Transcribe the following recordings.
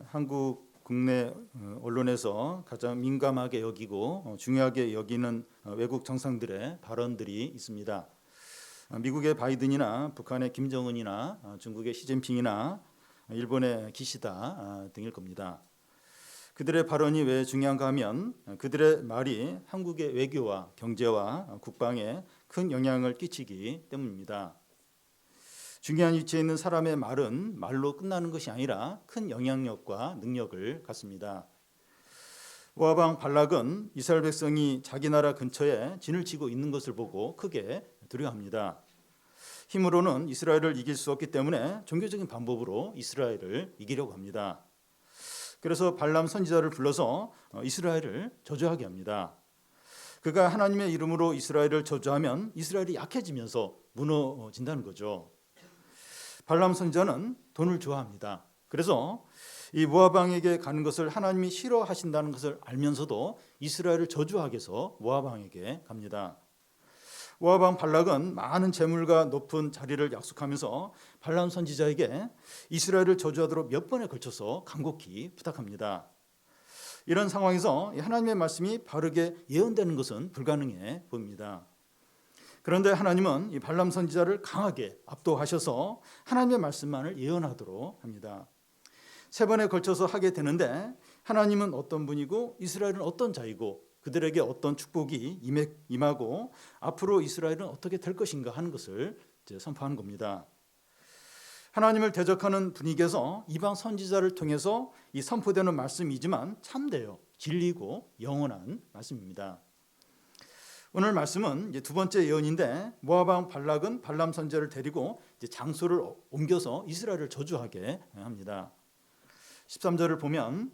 한국 국내 언론에서 가장 민감하게 여기고 중요하게 여기는 외국 정상들의 발언들이 있습니다. 미국의 바이든이나 북한의 김정은이나 중국의 시진핑이나 일본의 기시다 등일 겁니다. 그들의 발언이 왜 중요한가 하면 그들의 말이 한국의 외교와 경제와 국방에 큰 영향을 끼치기 때문입니다. 중요한 위치에 있는 사람의 말은 말로 끝나는 것이 아니라 큰 영향력과 능력을 갖습니다. 모압 왕 발락은 이스라엘 백성이 자기 나라 근처에 진을 치고 있는 것을 보고 크게 두려워합니다. 힘으로는 이스라엘을 이길 수 없기 때문에 종교적인 방법으로 이스라엘을 이기려고 합니다. 그래서 발람 선지자를 불러서 이스라엘을 저주하게 합니다. 그가 하나님의 이름으로 이스라엘을 저주하면 이스라엘이 약해지면서 무너진다는 거죠. 발람 선지자는 돈을 좋아합니다. 그래서 이 모압 왕에게 가는 것을 하나님이 싫어하신다는 것을 알면서도 이스라엘을 저주하기 위해서 모압 왕에게 갑니다. 모압 왕 발락은 많은 재물과 높은 자리를 약속하면서 발람 선지자에게 이스라엘을 저주하도록 몇 번에 걸쳐서 간곡히 부탁합니다. 이런 상황에서 하나님의 말씀이 바르게 예언되는 것은 불가능해 보입니다. 그런데 하나님은 이 발람 선지자를 강하게 압도하셔서 하나님의 말씀만을 예언하도록 합니다. 세 번에 걸쳐서 하게 되는데 하나님은 어떤 분이고 이스라엘은 어떤 자이고 그들에게 어떤 축복이 임하고 앞으로 이스라엘은 어떻게 될 것인가 하는 것을 선포하는 겁니다. 하나님을 대적하는 분위기에서 이방 선지자를 통해서 이 선포되는 말씀이지만 참되어 진리고 영원한 말씀입니다. 오늘 말씀은 이제 두 번째 예언인데 모압 왕 발락은 발람 선지자를 데리고 이제 장소를 옮겨서 이스라엘을 저주하게 합니다. 13절을 보면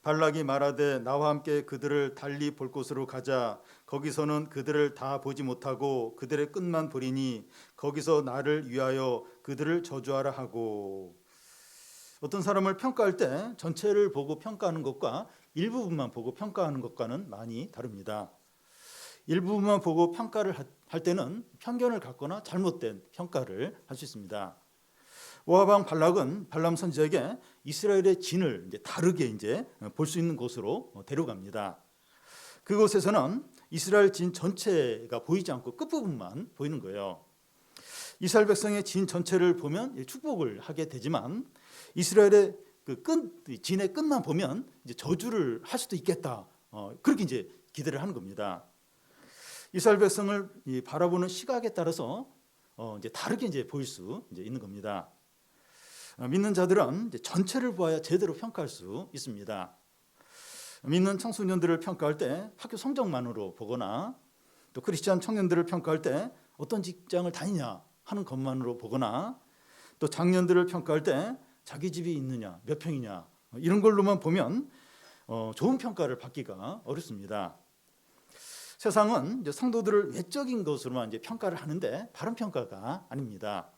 발락이 말하되 나와 함께 그들을 달리 볼 곳으로 가자. 거기서는 그들을 다 보지 못하고 그들의 끝만 보리니 거기서 나를 위하여 그들을 저주하라 하고. 어떤 사람을 평가할 때 전체를 보고 평가하는 것과 일부분만 보고 평가하는 것과는 많이 다릅니다. 일부분만 보고 평가를 할 때는 편견을 갖거나 잘못된 평가를 할 수 있습니다. 모압 왕 발락은 발람 선지자에게 이스라엘의 진을 다르게 볼 수 있는 곳으로 데려갑니다. 그곳에서는 이스라엘 진 전체가 보이지 않고 끝부분만 보이는 거예요. 이스라엘 백성의 진 전체를 보면 축복을 하게 되지만 이스라엘의 진의 끝만 보면 저주를 할 수도 있겠다. 그렇게 기대를 하는 겁니다. 이스라엘 백성을 바라보는 시각에 따라서 다르게 보일 수 있는 겁니다. 믿는 자들은 전체를 보아야 제대로 평가할 수 있습니다. 믿는 청소년들을 평가할 때 학교 성적만으로 보거나 또 크리스찬 청년들을 평가할 때 어떤 직장을 다니냐 하는 것만으로 보거나 또 장년들을 평가할 때 자기 집이 있느냐 몇 평이냐 이런 걸로만 보면 좋은 평가를 받기가 어렵습니다. 세상은 성도들을 외적인 것으로만 평가를 하는데 바른 평가가 아닙니다.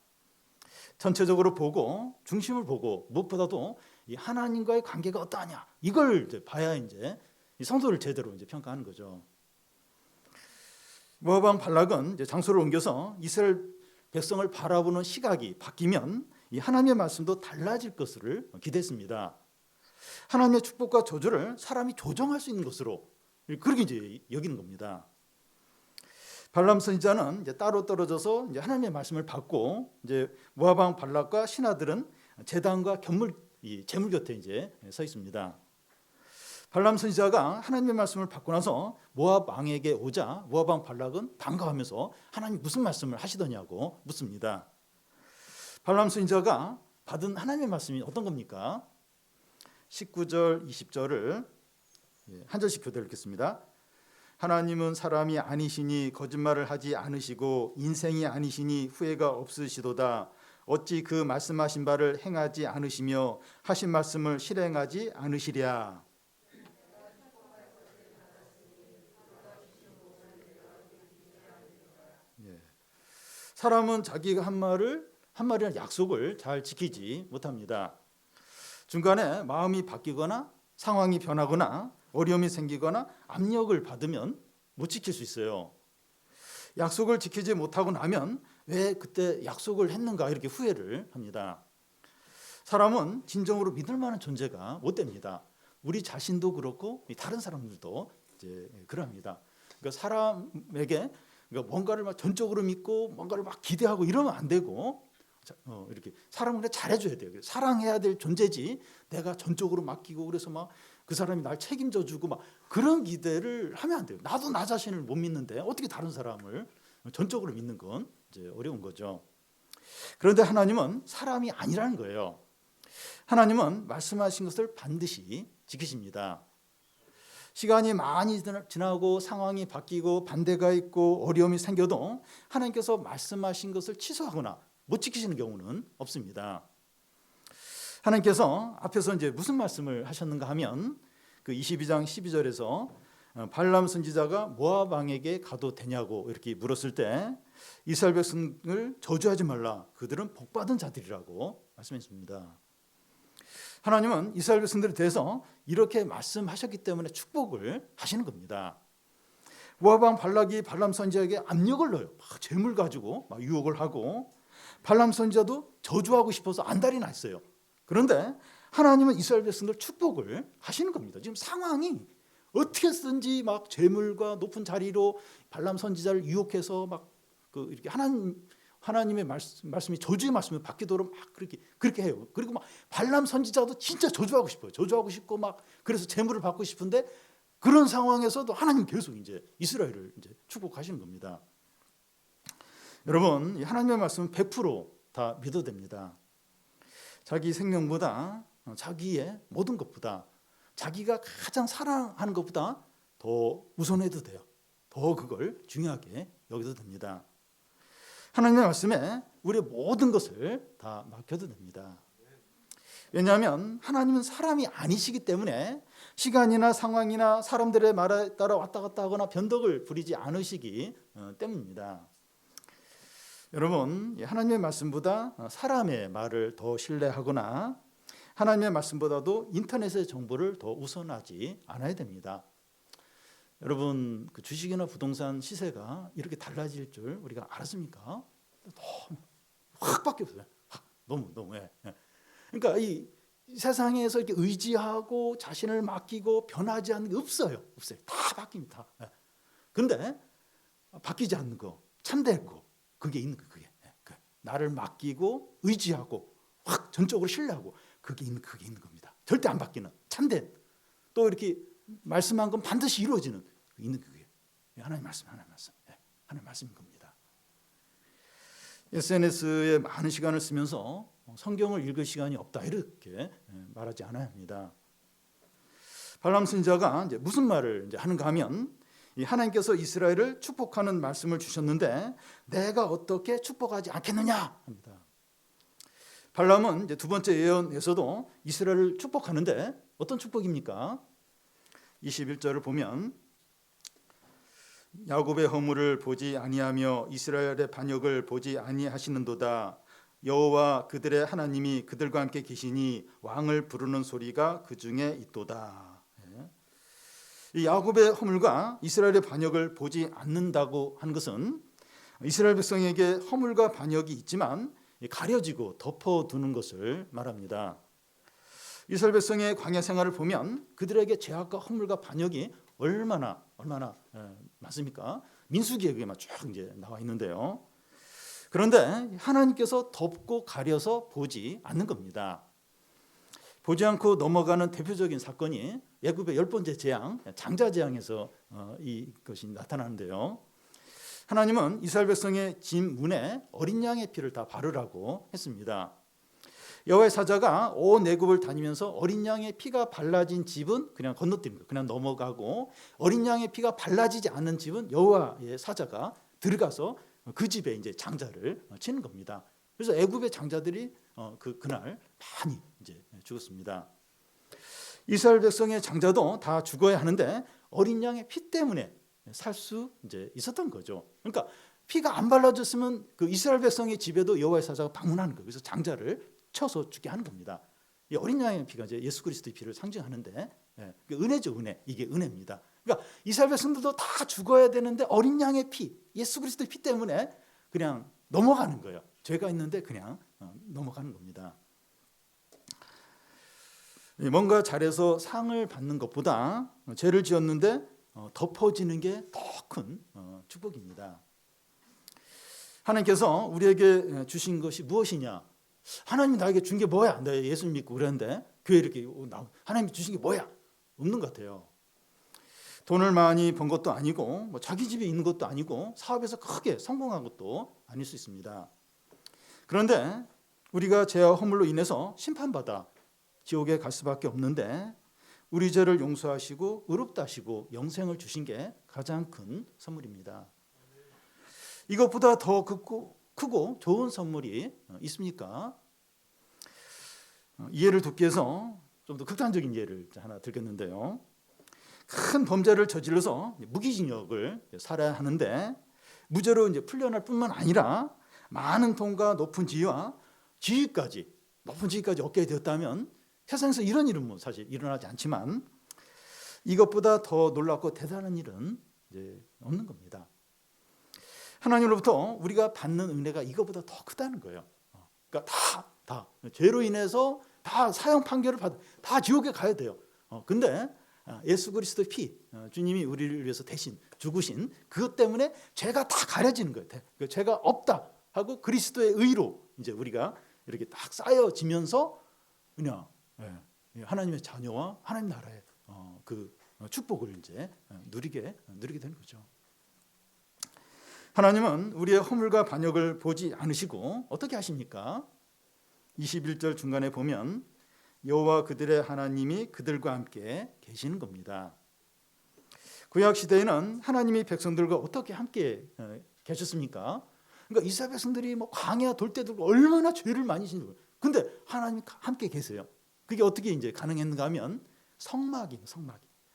전체적으로 보고 중심을 보고 무엇보다도 이 하나님과의 관계가 어떠하냐 이걸 봐야 이 성도를 제대로 평가하는 거죠. 모압 왕 발락은 장소를 옮겨서 이스라엘 백성을 바라보는 시각이 바뀌면 이 하나님의 말씀도 달라질 것을 기대했습니다. 하나님의 축복과 저주를 사람이 조정할 수 있는 것으로 그렇게 여기는 겁니다. 발람 선지자는 따로 떨어져서 하나님의 말씀을 받고 모압 왕 발락과 신하들은 제단과 재물 곁에 서 있습니다. 발람 선지자가 하나님의 말씀을 받고 나서 모압 왕에게 오자 모압 왕 발락은 반가워하면서 하나님 무슨 말씀을 하시더냐고 묻습니다. 발람 선지자가 받은 하나님의 말씀이 어떤 겁니까? 19절 20절을 한 절씩 교대로 읽겠습니다. 하나님은 사람이 아니시니 거짓말을 하지 않으시고 인생이 아니시니 후회가 없으시도다. 어찌 그 말씀하신 바를 행하지 않으시며 하신 말씀을 실행하지 않으시랴. 사람은 자기가 한 말이나 약속을 잘 지키지 못합니다. 중간에 마음이 바뀌거나 상황이 변하거나 어려움이 생기거나 압력을 받으면 못 지킬 수 있어요. 약속을 지키지 못하고 나면 왜 그때 약속을 했는가 이렇게 후회를 합니다. 사람은 진정으로 믿을 만한 존재가 못 됩니다. 우리 자신도 그렇고 다른 사람들도 이제 그럽니다. 그러니까 사람에게 뭔가를 막 전적으로 믿고 뭔가를 막 기대하고 이러면 안 되고 이렇게 사람을 그냥 잘해줘야 돼요. 사랑해야 될 존재지 내가 전적으로 맡기고 그래서 막 그 사람이 날 책임져 주고 막 그런 기대를 하면 안 돼요. 나도 나 자신을 못 믿는데 어떻게 다른 사람을 전적으로 믿는 건 이제 어려운 거죠. 그런데 하나님은 사람이 아니라는 거예요. 하나님은 말씀하신 것을 반드시 지키십니다. 시간이 많이 지나고 상황이 바뀌고 반대가 있고 어려움이 생겨도 하나님께서 말씀하신 것을 취소하거나 못 지키시는 경우는 없습니다. 하나님께서 앞에서 이제 무슨 말씀을 하셨는가 하면 그 22장 12절에서 발람 선지자가 모압 왕에게 가도 되냐고 이렇게 물었을 때 이스라엘 백성을 저주하지 말라. 그들은 복받은 자들이라고 말씀했습니다. 하나님은 이스라엘 백성들에 대해서 이렇게 말씀하셨기 때문에 축복을 하시는 겁니다. 모압 왕 발락이 발람 선지자에게 압력을 넣어요. 막 재물 가지고 막 유혹을 하고 발람 선지자도 저주하고 싶어서 안달이 났어요. 그런데 하나님은 이스라엘 백성들 축복을 하시는 겁니다. 지금 상황이 어떻게든지 막 재물과 높은 자리로 발람 선지자를 유혹해서 막 이렇게 하나님의 말씀이 저주의 말씀을 받기도록 막 그렇게 해요. 그리고 막 발람 선지자도 진짜 저주하고 싶어요. 저주하고 싶고 막 그래서 재물을 받고 싶은데 그런 상황에서도 하나님 계속 이제 이스라엘을 이제 축복하시는 겁니다. 여러분, 하나님의 말씀은 100% 믿어도 됩니다. 자기 생명보다 자기의 모든 것보다 자기가 가장 사랑하는 것보다 더 우선해도 돼요. 더 그걸 중요하게 여겨도 됩니다. 하나님의 말씀에 우리의 모든 것을 다 맡겨도 됩니다. 왜냐하면 하나님은 사람이 아니시기 때문에 시간이나 상황이나 사람들의 말에 따라 왔다 갔다 하거나 변덕을 부리지 않으시기 때문입니다. 여러분, 하나님의 말씀보다 사람의 말을 더 신뢰하거나 하나님의 말씀보다도 인터넷의 정보를 더 우선하지 않아야 됩니다. 여러분, 그 주식이나 부동산 시세가 이렇게 달라질 줄 우리가 알았습니까? 확 바뀌었어요. 너무. 그러니까 이 세상에서 이렇게 의지하고 자신을 맡기고 변하지 않는 게 없어요. 다 바뀝니다. 그런데 바뀌지 않는 거, 참된 거, 그게 있는 거, 그게 나를 맡기고 의지하고 확 전적으로 신뢰하고 그게 있는 겁니다. 절대 안 바뀌는 참된 또 이렇게 말씀한 건 반드시 이루어지는 있는 그게 하나님 말씀인 겁니다. SNS에 많은 시간을 쓰면서 성경을 읽을 시간이 없다 이렇게 말하지 않아야 합니다. 발람 선지자가 이제 무슨 말을 이제 하는가 하면 하나님께서 이스라엘을 축복하는 말씀을 주셨는데 내가 어떻게 축복하지 않겠느냐 합니다. 발람은 이제 두 번째 예언에서도 이스라엘을 축복하는데 어떤 축복입니까? 21절을 보면 야곱의 허물을 보지 아니하며 이스라엘의 반역을 보지 아니하시는도다. 여호와 그들의 하나님이 그들과 함께 계시니 왕을 부르는 소리가 그 중에 있도다. 이 야곱의 허물과 이스라엘의 반역을 보지 않는다고 하는 것은 이스라엘 백성에게 허물과 반역이 있지만 가려지고 덮어두는 것을 말합니다. 이스라엘 백성의 광야 생활을 보면 그들에게 죄악과 허물과 반역이 얼마나 많습니까? 민수기에 그게 쭉 이제 나와 있는데요. 그런데 하나님께서 덮고 가려서 보지 않는 겁니다. 보지 않고 넘어가는 대표적인 사건이 애굽의 10번째 재앙, 장자 재앙에서 이것이 나타나는데요. 하나님은 이스라엘 백성의 집 문에 어린 양의 피를 다 바르라고 했습니다. 여호와의 사자가 온 애굽을 다니면서 어린 양의 피가 발라진 집은 그냥 건너뛰는 그냥 넘어가고 어린 양의 피가 발라지지 않는 집은 여호와의 사자가 들어가서 그 집에 이제 장자를 치는 겁니다. 그래서 애굽의 장자들이 그날 많이 이제 죽었습니다. 이스라엘 백성의 장자도 다 죽어야 하는데 어린 양의 피 때문에 살 수 이제 있었던 거죠. 그러니까 피가 안 발라졌으면 그 이스라엘 백성의 집에도 여호와의 사자가 방문하는 거예요. 그래서 장자를 쳐서 죽게 하는 겁니다. 이 어린 양의 피가 이제 예수 그리스도의 피를 상징하는데 은혜죠, 은혜. 이게 은혜입니다. 그러니까 이스라엘 백성들도 다 죽어야 되는데 어린 양의 피, 예수 그리스도의 피 때문에 그냥 넘어가는 거예요. 죄가 있는데 그냥 넘어가는 겁니다. 뭔가 잘해서 상을 받는 것보다 죄를 지었는데 덮어지는 게 더 큰 축복입니다. 하나님께서 우리에게 주신 것이 무엇이냐? 하나님이 나에게 준 게 뭐야? 내가 예수 믿고 그랬는데 교회 이렇게 하나님이 주신 게 뭐야? 없는 것 같아요. 돈을 많이 번 것도 아니고 뭐 자기 집에 있는 것도 아니고 사업에서 크게 성공한 것도 아닐 수 있습니다. 그런데 우리가 죄와 허물로 인해서 심판받아 지옥에 갈 수밖에 없는데 우리 죄를 용서하시고 의롭다 하시고 영생을 주신 게 가장 큰 선물입니다. 이것보다 더 크고 좋은 선물이 있습니까? 이해를 돕기 위해서 좀 더 극단적인 예를 하나 들겠는데요. 큰 범죄를 저질러서 무기징역을 살아야 하는데 무죄로 이제 풀려날 뿐만 아니라 많은 돈과 높은 지위와 높은 지위까지 얻게 되었다면 세상에서 이런 일은 뭐 사실 일어나지 않지만 이것보다 더 놀랍고 대단한 일은 이제 없는 겁니다. 하나님으로부터 우리가 받는 은혜가 이것보다 더 크다는 거예요. 그러니까 다 죄로 인해서 다 사형 판결을 다 지옥에 가야 돼요. 근데 예수 그리스도의 피, 주님이 우리를 위해서 대신 죽으신 그것 때문에 죄가 다 가려지는 거예요. 죄가 없다 하고 그리스도의 의로 이제 우리가 이렇게 딱 쌓여지면서 그냥 하나님의 자녀와 하나님 나라의 그 축복을 이제 누리게 되는 거죠. 하나님은 우리의 허물과 반역을 보지 않으시고 어떻게 하십니까? 21절 중간에 보면 여호와 그들의 하나님이 그들과 함께 계시는 겁니다. 구약 시대에는 하나님이 백성들과 어떻게 함께 계셨습니까? 그러니까 이스라엘 백성들이 뭐 광야 돌 때도 얼마나 죄를 많이 지는 거예요. 근데 하나님이 함께 계세요. 그게 어떻게 이제 가능했는가 하면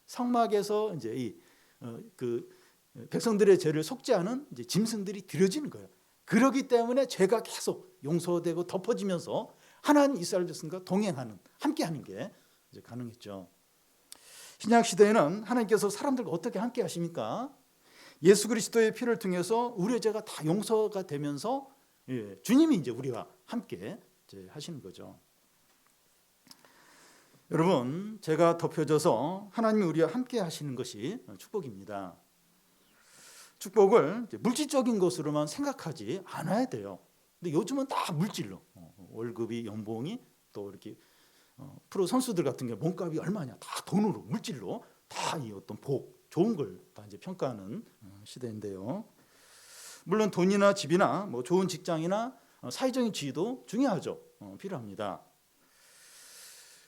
성막에서 이제 그 백성들의 죄를 속죄하는 이제 짐승들이 드려지는 거예요. 그러기 때문에 죄가 계속 용서되고 덮어지면서 하나님 이스라엘 백성과 동행하는 함께하는 게 이제 가능했죠. 신약 시대에는 하나님께서 사람들과 어떻게 함께 하십니까? 예수 그리스도의 피를 통해서 우리의 죄가 다 용서가 되면서 주님이 이제 우리와 함께 이제 하시는 거죠. 여러분, 죄가 덮여져서 하나님이 우리와 함께 하시는 것이 축복입니다. 축복을 물질적인 것으로만 생각하지 않아야 돼요. 근데 요즘은 다 물질로 월급이 연봉이 또 이렇게 프로 선수들 같은 게 몸값이 얼마냐 다 돈으로 물질로 다 이 어떤 좋은 걸 다 이제 평가하는 시대인데요. 물론 돈이나 집이나 뭐 좋은 직장이나 사회적인 지위도 중요하죠. 필요합니다.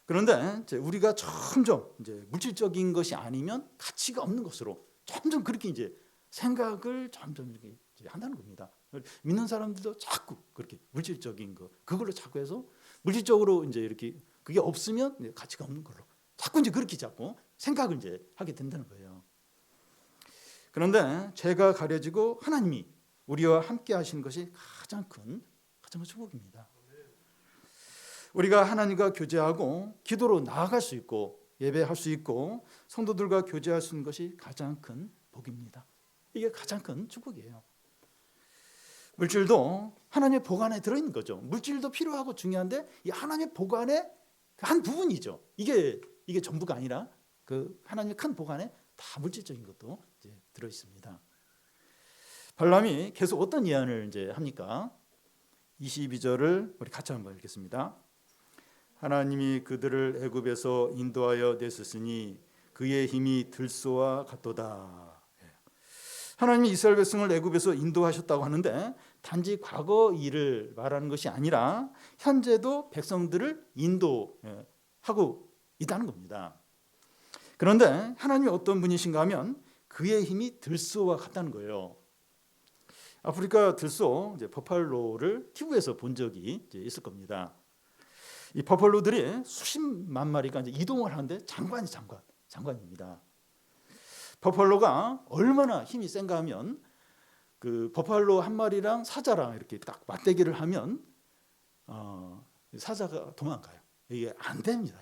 그런데 이제 우리가 점점 이제 물질적인 것이 아니면 가치가 없는 것으로 점점 그렇게 이제 생각을 점점 이렇게 한다는 겁니다. 믿는 사람들도 자꾸 그렇게 물질적인 거 그걸로 자꾸 해서 물질적으로 이제 이렇게 그게 없으면 가치가 없는 걸로 자꾸 이제 그렇게 자꾸 생각을 이제 하게 된다는 거예요. 그런데 죄가 가려지고 하나님이 우리와 함께 하시는 것이 가장 큰 축복입니다. 우리가 하나님과 교제하고 기도로 나아갈 수 있고 예배할 수 있고 성도들과 교제할 수 있는 것이 가장 큰 복입니다. 이게 가장 큰 축복이에요. 물질도 하나님의 보관에 들어있는 거죠. 물질도 필요하고 중요한데 이 하나님의 보관의 한 부분이죠. 이게 전부가 아니라 그 하나님의 큰 보관에 다 물질적인 것도 이제 들어 있습니다. 발람이 계속 어떤 예언을 이제 합니까? 22절을 우리 같이 한번 읽겠습니다. 하나님이 그들을 애굽에서 인도하여 내셨으니 그의 힘이 들소와 같도다. 하나님이 이스라엘 백성을 애굽에서 인도하셨다고 하는데 단지 과거 일을 말하는 것이 아니라 현재도 백성들을 인도하고 있다는 겁니다. 그런데 하나님이 어떤 분이신가 하면 그의 힘이 들소와 같다는 거예요. 아프리카 들소 이제 버팔로를 TV에서 본 적이 이제 있을 겁니다. 이 버팔로들이 수십만 마리가 이제 이동을 하는데 장관입니다. 버팔로가 얼마나 힘이 센가 하면 그 버팔로 한 마리랑 사자랑 이렇게 딱 맞대기를 하면 사자가 도망가요. 이게 안 됩니다.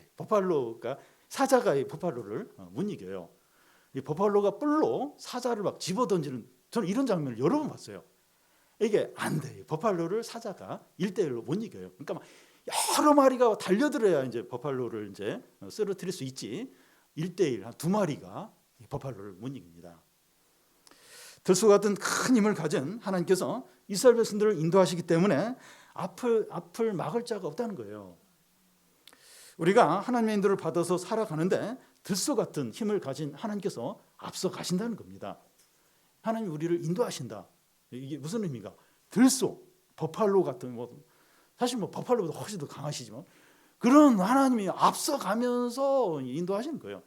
사자가 이 버팔로를 못 이겨요. 이 버팔로가 뿔로 사자를 막 집어 던지는 저는 이런 장면을 여러 번 봤어요. 이게 안 돼요. 버팔로를 사자가 1대1로 못 이겨요. 그러니까 막 여러 마리가 달려들어야 이제 버팔로를 이제 쓰러뜨릴 수 있지. 1대1 한 2마리가 버팔로를 못 이깁니다. 들소 같은 큰 힘을 가진 하나님께서 이스라엘 백성들을 인도하시기 때문에 앞을 막을 자가 없다는 거예요. 우리가 하나님의 인도를 받아서 살아가는데 들소 같은 힘을 가진 하나님께서 앞서 가신다는 겁니다. 하나님 우리를 인도하신다. 이게 무슨 의미가? 들소, 버팔로 같은 사실 버팔로보다 훨씬 더 강하시지만 그런 하나님이 앞서 가면서 인도하시는 거예요.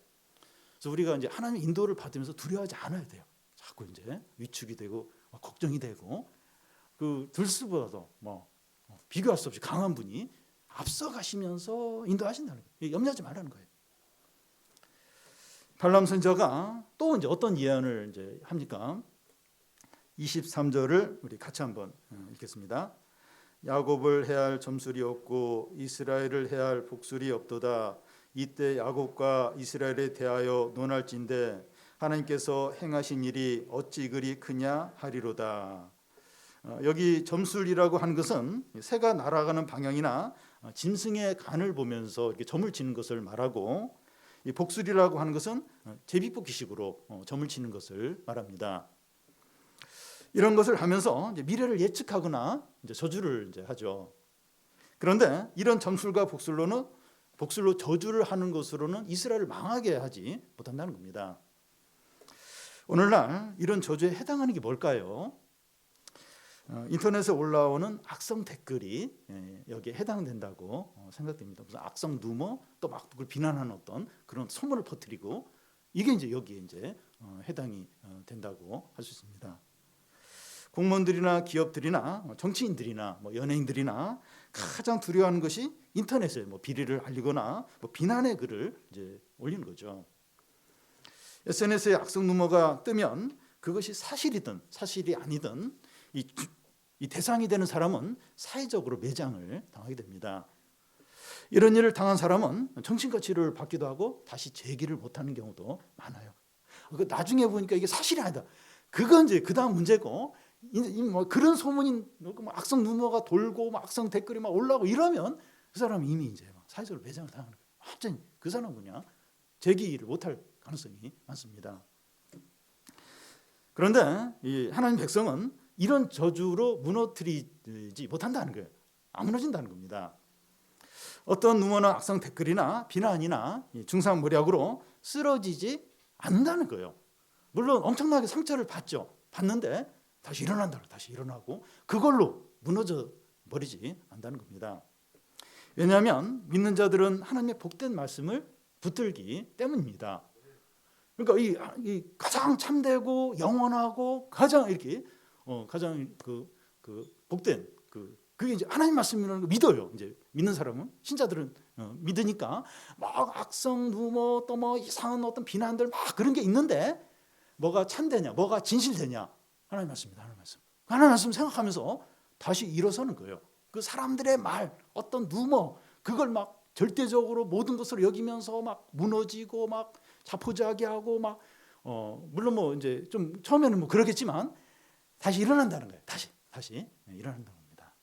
그래서 우리가 이제 하나님의 인도를 받으면서 두려워하지 않아야 돼요. 자꾸 이제 위축이 되고 걱정이 되고 그 들소보다도 비교할 수 없이 강한 분이 앞서 가시면서 인도하신다는 거예요. 염려하지 말라는 거예요. 발람 선지자가 또 이제 어떤 예언을 이제 합니까? 23절을 우리 같이 한번 읽겠습니다. 야곱을 해할 점술이 없고 이스라엘을 해할 복술이 없도다. 이때 야곱과 이스라엘에 대하여 논할진대 하나님께서 행하신 일이 어찌 그리 크냐 하리로다. 여기 점술이라고 하는 것은 새가 날아가는 방향이나 짐승의 간을 보면서 이렇게 점을 치는 것을 말하고, 이 복술이라고 하는 것은 제비뽑기식으로 점을 치는 것을 말합니다. 이런 것을 하면서 이제 미래를 예측하거나 이제 저주를 이제 하죠. 그런데 이런 점술과 복술로 저주를 하는 것으로는 이스라엘을 망하게 하지 못한다는 겁니다. 오늘날 이런 저주에 해당하는 게 뭘까요? 인터넷에 올라오는 악성 댓글이 여기에 해당된다고 생각됩니다. 무슨 악성 누머 또 막 그걸 비난하는 어떤 그런 소문을 퍼뜨리고 이게 이제 여기에 이제 해당이 된다고 할 수 있습니다. 공무원들이나 기업들이나 정치인들이나 연예인들이나 가장 두려워하는 것이 인터넷에 비리를 알리거나 비난의 글을 이제 올리는 거죠. SNS에 악성 루머가 뜨면 그것이 사실이든 사실이 아니든 이 대상이 되는 사람은 사회적으로 매장을 당하게 됩니다. 이런 일을 당한 사람은 정신과 치료를 받기도 하고 다시 재기를 못하는 경우도 많아요. 나중에 보니까 이게 사실이 아니다. 그건 이제 그 다음 문제고, 그런 소문이 악성 루머가 돌고 악성 댓글이 막 올라오고 이러면 그 사람은 이미 이제 사회적으로 매장을 당하는 거예요. 완전히 그 사람은 그냥 재기를 못할 가능성이 많습니다. 그런데 이 하나님 백성은 이런 저주로 무너뜨리지 못한다는 거예요. 안 무너진다는 겁니다. 어떤 누머나 악성 댓글이나 비난이나 중상모략으로 쓰러지지 않는다는 거예요. 물론 엄청나게 상처를 받는데 다시 일어난다, 다시 일어나고 그걸로 무너져 버리지 않는다는 겁니다. 왜냐하면 믿는 자들은 하나님의 복된 말씀을 붙들기 때문입니다. 그러니까 이 가장 참되고 영원하고 가장 이렇게 가장 그 복된 그게 이제 하나님 말씀이라는 걸 믿어요. 이제 믿는 사람은, 신자들은 믿으니까 막 악성 루머 또 이상한 어떤 비난들 막 그런 게 있는데 뭐가 참되냐, 뭐가 진실되냐? 하나님 말씀입니다. 하나님 말씀 생각하면서 다시 일어서는 거예요. 그 사람들의 말, 어떤 루머 그걸 막 절대적으로 모든 것으로 여기면서 막 무너지고 막 자포자기하고 막 물론 이제 좀 처음에는 그러겠지만 다시 일어난다는 거예요. 다시 일어난다는 겁니다.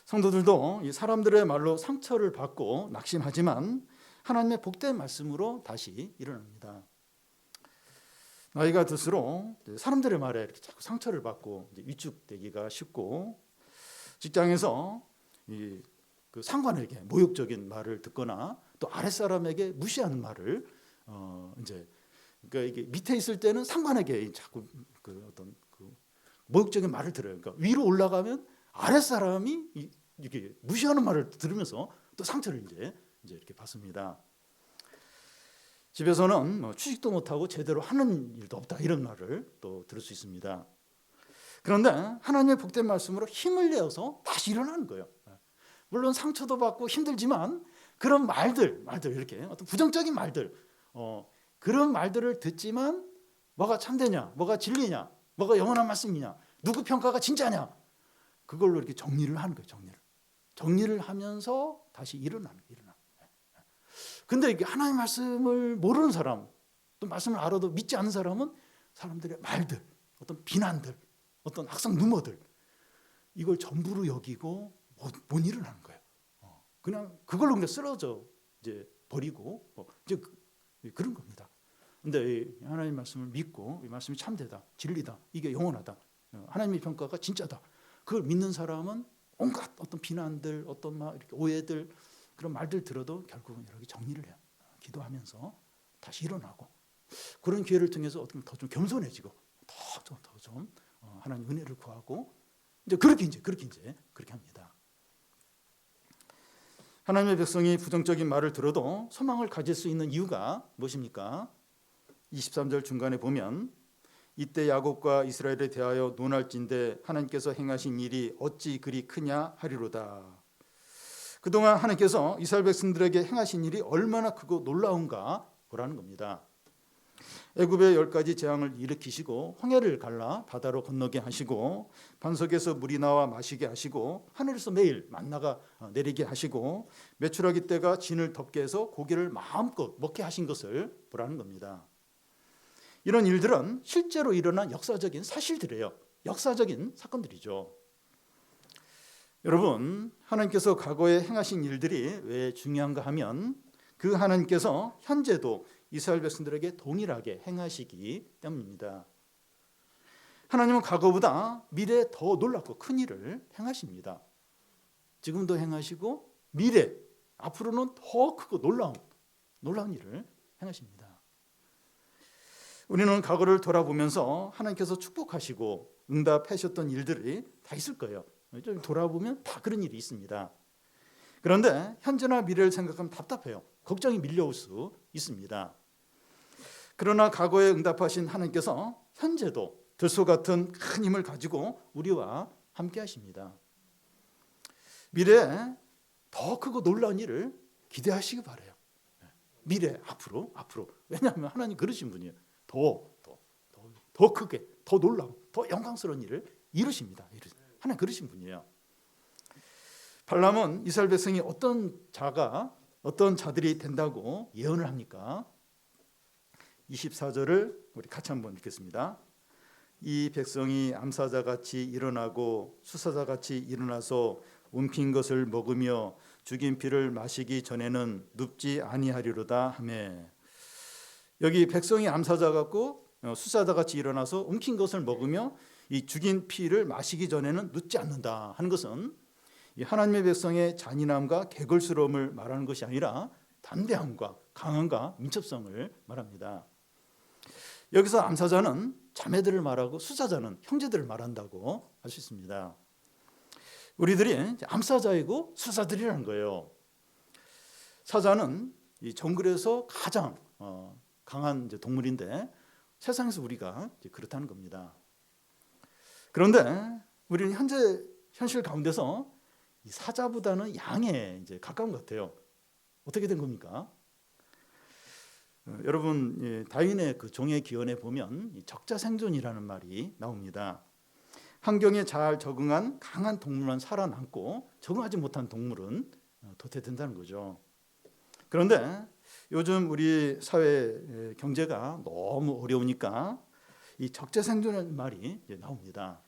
성도들도 이 사람들의 말로 상처를 받고 낙심하지만 하나님의 복된 말씀으로 다시 일어납니다. 나이가 들수록 사람들의 말에 이렇게 자꾸 상처를 받고 이제 위축되기가 쉽고, 직장에서 그 상관에게 모욕적인 말을 듣거나 또 아랫사람에게 무시하는 말을 이제 그러니까 이게 밑에 있을 때는 상관에게 자꾸 어떤 모욕적인 말을 들어요. 그러니까 위로 올라가면 아랫사람이 이렇게 무시하는 말을 들으면서 또 상처를 이제 이렇게 받습니다. 집에서는 취직도 못하고 제대로 하는 일도 없다 이런 말을 또 들을 수 있습니다. 그런데 하나님의 복된 말씀으로 힘을 내어서 다시 일어나는 거예요. 물론 상처도 받고 힘들지만 그런 말들 이렇게 어떤 부정적인 말들 그런 말들을 듣지만 뭐가 참되냐, 뭐가 진리냐, 뭐가 영원한 말씀이냐, 누구 평가가 진짜냐, 그걸로 이렇게 정리를 하는 거예요. 정리를 하면서 다시 일어나는 거예요. 근데 이게 하나님의 말씀을 모르는 사람, 또 말씀을 알아도 믿지 않는 사람은 사람들의 말들, 어떤 비난들, 어떤 악성 루머들 이걸 전부로 여기고 못 일어나는 거예요. 그냥 그걸로 그냥 쓰러져 이제 버리고 이제 그런 겁니다. 근데 하나님 말씀을 믿고 이 말씀이 참되다, 진리다, 이게 영원하다, 하나님의 평가가 진짜다. 그걸 믿는 사람은 온갖 어떤 비난들, 어떤 막 이렇게 오해들 그런 말들 들어도 결국은 이렇게 정리를 해요. 기도하면서 다시 일어나고 그런 기회를 통해서 어떻게 더 좀 겸손해지고 더 좀 하나님 은혜를 구하고 이제 그렇게 합니다. 하나님의 백성이 부정적인 말을 들어도 소망을 가질 수 있는 이유가 무엇입니까? 23절 중간에 보면 이때 야곱과 이스라엘에 대하여 논할진대 하나님께서 행하신 일이 어찌 그리 크냐 하리로다. 그동안 하나님께서 이스라엘 백성들에게 행하신 일이 얼마나 크고 놀라운가 보라는 겁니다. 애굽의 10가지 재앙을 일으키시고 홍해를 갈라 바다로 건너게 하시고 반석에서 물이 나와 마시게 하시고 하늘에서 매일 만나가 내리게 하시고 메추라기 떼가 진을 덮게 해서 고기를 마음껏 먹게 하신 것을 보라는 겁니다. 이런 일들은 실제로 일어난 역사적인 사실들이에요. 역사적인 사건들이죠. 여러분, 하나님께서 과거에 행하신 일들이 왜 중요한가 하면 그 하나님께서 현재도 이스라엘 백성들에게 동일하게 행하시기 때문입니다. 하나님은 과거보다 미래에 더 놀랍고 큰 일을 행하십니다. 지금도 행하시고 미래 앞으로는 더 크고 놀라운 일을 행하십니다. 우리는 과거를 돌아보면서 하나님께서 축복하시고 응답하셨던 일들이 다 있을 거예요. 좀 돌아보면 다 그런 일이 있습니다. 그런데 현재나 미래를 생각하면 답답해요. 걱정이 밀려올 수 있습니다. 그러나 과거에 응답하신 하나님께서 현재도 들소 같은 큰 힘을 가지고 우리와 함께 하십니다. 미래에 더 크고 놀라운 일을 기대하시기 바라요. 미래 앞으로. 왜냐하면 하나님 그러신 분이에요. 더 크게, 더 놀라운, 더 영광스러운 일을 이루십니다. 하나님 그러신 분이에요. 발람은 이스라엘 백성이 어떤 자들이 된다고 예언을 합니까? 24절을 우리 같이 한번 읽겠습니다. 이 백성이 암사자같이 일어나고 수사자같이 일어나서 움킨 것을 먹으며 죽인 피를 마시기 전에는 눕지 아니하리로다 하매. 여기 백성이 암사자 같고 수사자같이 일어나서 움킨 것을 먹으며 이 죽인 피를 마시기 전에는 눕지 않는다 하는 것은 이 하나님의 백성의 잔인함과 개걸스러움을 말하는 것이 아니라 담대함과 강함과 민첩성을 말합니다. 여기서 암사자는 자매들을 말하고 수사자는 형제들을 말한다고 할 수 있습니다. 우리들이 암사자이고 수사들이라는 거예요. 사자는 이 정글에서 가장 강한 동물인데 세상에서 우리가 그렇다는 겁니다. 그런데 우리는 현실 가운데서 이 사자보다는 양에 가까운 것 같아요. 어떻게 된 겁니까? 여러분 다윈의 그 종의 기원에 보면 적자생존이라는 말이 나옵니다. 환경에 잘 적응한 강한 동물만 살아남고 적응하지 못한 동물은 도태된다는 거죠. 그런데 요즘 우리 사회 경제가 너무 어려우니까 이 적자생존이라는 말이 나옵니다.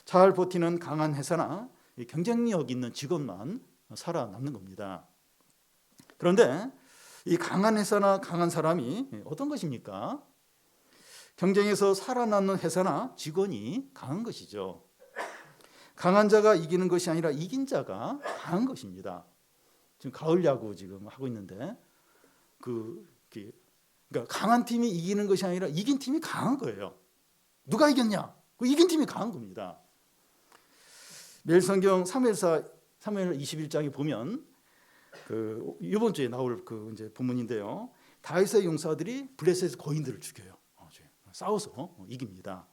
잘 버티는 강한 회사나 경쟁력 있는 직원만 살아남는 겁니다. 그런데 이 강한 회사나 강한 사람이 어떤 것입니까? 경쟁에서 살아남는 회사나 직원이 강한 것이죠. 강한 자가 이기는 것이 아니라 이긴 자가 강한 것입니다. 지금 가을 야구 지금 하고 있는데 그러니까 강한 팀이 이기는 것이 아니라 이긴 팀이 강한 거예요. 누가 이겼냐? 그 이긴 팀이 강한 겁니다. 매일 성경 사무엘 21장에 보면 이번 주에 나올 이제 본문인데요. 다윗의 용사들이 블레셋의 거인들을 죽여요. 싸워서 이깁니다.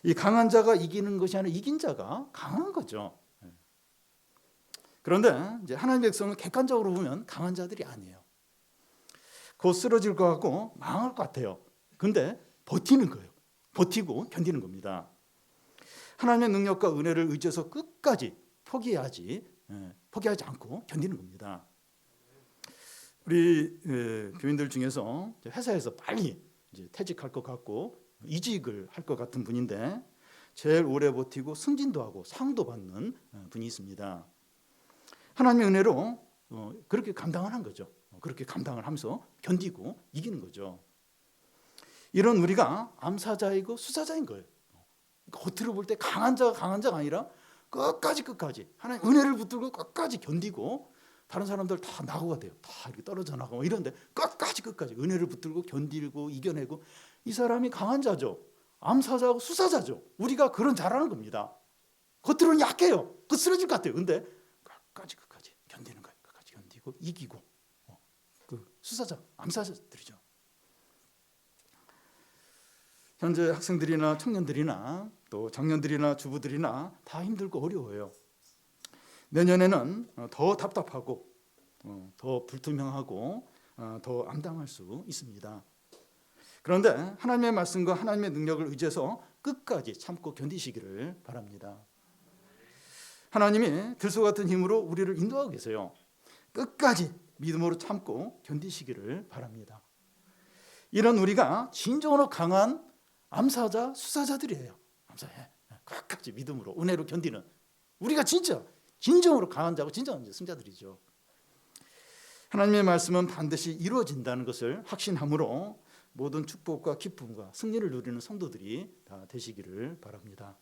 이 강한 자가 이기는 것이 아니라 이긴 자가 강한 거죠. 그런데 이제 하나님의 백성은 객관적으로 보면 강한 자들이 아니에요. 곧 쓰러질 것 같고 망할 것 같아요. 근데 버티는 거예요. 버티고 견디는 겁니다. 하나님의 능력과 은혜를 의지해서 끝까지 포기하지 않고 견디는 겁니다. 우리 교인들 중에서 회사에서 빨리 이제 퇴직할 것 같고 이직을 할 것 같은 분인데 제일 오래 버티고 승진도 하고 상도 받는 분이 있습니다. 하나님의 은혜로 그렇게 감당을 한 거죠. 그렇게 감당을 하면서 견디고 이기는 거죠. 이런 우리가 암사자이고 수사자인 거예요. 그러니까 겉으로 볼 때 강한 자가 아니라 끝까지 하나님 은혜를 붙들고 끝까지 견디고, 다른 사람들 다 낙오가 돼요. 다 이렇게 떨어져 나가고 이런데 끝까지 은혜를 붙들고 견디고 이겨내고, 이 사람이 강한 자죠. 암사자고 수사자죠. 우리가 그런 자라는 겁니다. 겉으로는 약해요. 쓰러질 것 같아요. 근데 끝까지 견디는 거예요. 끝까지 견디고 이기고. 그 수사자, 암사자들이죠. 현재 학생들이나 청년들이나 또 장년들이나 주부들이나 다 힘들고 어려워요. 내년에는 더 답답하고 더 불투명하고 더 암담할 수 있습니다. 그런데 하나님의 말씀과 하나님의 능력을 의지해서 끝까지 참고 견디시기를 바랍니다. 하나님이 들소 같은 힘으로 우리를 인도하고 계세요. 끝까지 믿음으로 참고 견디시기를 바랍니다. 이런 우리가 진정으로 강한 암사자, 수사자들이에요. 암사해. 끝까지 믿음으로 은혜로 견디는 우리가 진정으로 강한 자고 진정한 승자들이죠. 하나님의 말씀은 반드시 이루어진다는 것을 확신함으로 모든 축복과 기쁨과 승리를 누리는 성도들이 다 되시기를 바랍니다.